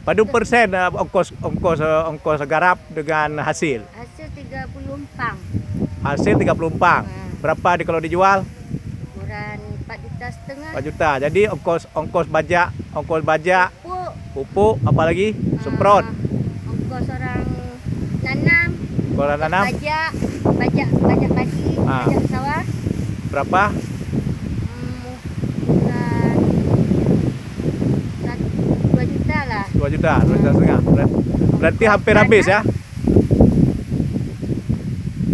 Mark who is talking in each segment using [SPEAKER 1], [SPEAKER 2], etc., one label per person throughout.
[SPEAKER 1] Padu persen ongkos garap dengan hasil.
[SPEAKER 2] Hasil 30 empang.
[SPEAKER 1] Hasil 30 empang. Berapa kalau dijual?
[SPEAKER 2] Ukuran 4,5 juta.
[SPEAKER 1] 4 juta. Jadi ongkos bajak, pupuk, apa lagi? Semprot.
[SPEAKER 2] Ongkos orang nanam.
[SPEAKER 1] Kalau nanam
[SPEAKER 2] Bajak padi, bajak sawah.
[SPEAKER 1] berapa?
[SPEAKER 2] Ukuran 2 juta lah.
[SPEAKER 1] 2 juta, 2 juta setengah. Berarti hampir habis ya.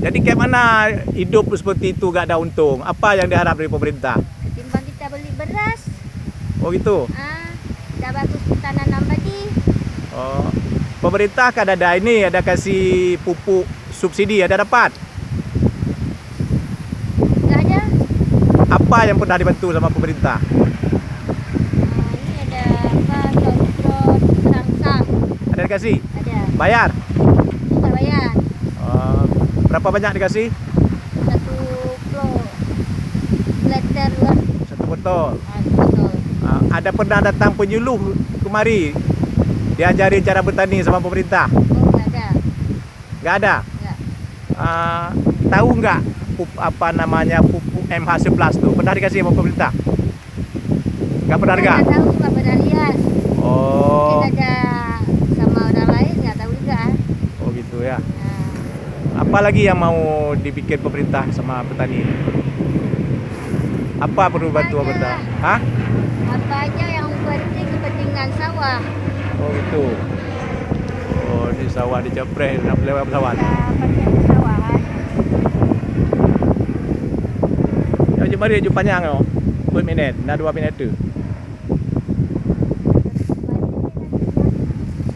[SPEAKER 1] Jadi kayak mana hidup seperti itu gak ada untung? Apa yang diharap dari pemerintah?
[SPEAKER 2] Ketimbang kita beli beras.
[SPEAKER 1] Oh gitu.
[SPEAKER 2] Dah bagus kita nanam padi.
[SPEAKER 1] Oh, pemerintah kan ada kasih pupuk subsidi, ada dapat?
[SPEAKER 2] Enggak ada.
[SPEAKER 1] Apa yang pernah dibantu sama pemerintah?
[SPEAKER 2] Ini ada apa? Trot rangsang.
[SPEAKER 1] Ada dikasih?
[SPEAKER 2] Ada.
[SPEAKER 1] Bayar?
[SPEAKER 2] Enggak bayar.
[SPEAKER 1] Berapa banyak dikasih?
[SPEAKER 2] 1 liter lah.
[SPEAKER 1] 1 botol.
[SPEAKER 2] 1 botol.
[SPEAKER 1] Ada pernah datang penyuluh kemari diajari cara bertani sama pemerintah?
[SPEAKER 2] Oh, enggak ada.
[SPEAKER 1] Nggak ada?
[SPEAKER 2] Enggak.
[SPEAKER 1] Tahu nggak pupuk MH11 tuh pernah dikasih sama pemerintah? Nggak pernah
[SPEAKER 2] Enggak
[SPEAKER 1] dengar?
[SPEAKER 2] tahu, enggak pernah lihat.
[SPEAKER 1] Oh,
[SPEAKER 2] Mungkin ada sama orang lain, enggak tahu juga.
[SPEAKER 1] oh gitu ya. Apa lagi yang mau dibikin pemerintah sama petani? Apa perlu bantu pemerintah? Hah?
[SPEAKER 2] Apa aja yang penting kepentingan sawah.
[SPEAKER 1] Oh gitu. Oh, di sawah dicepret nak lewat pesawat.
[SPEAKER 2] Kita pakai sawahan.
[SPEAKER 1] Ya, jom mari jumpa panjang oh. 10 minit, dah 2 minit tu.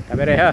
[SPEAKER 1] Tak beres ha.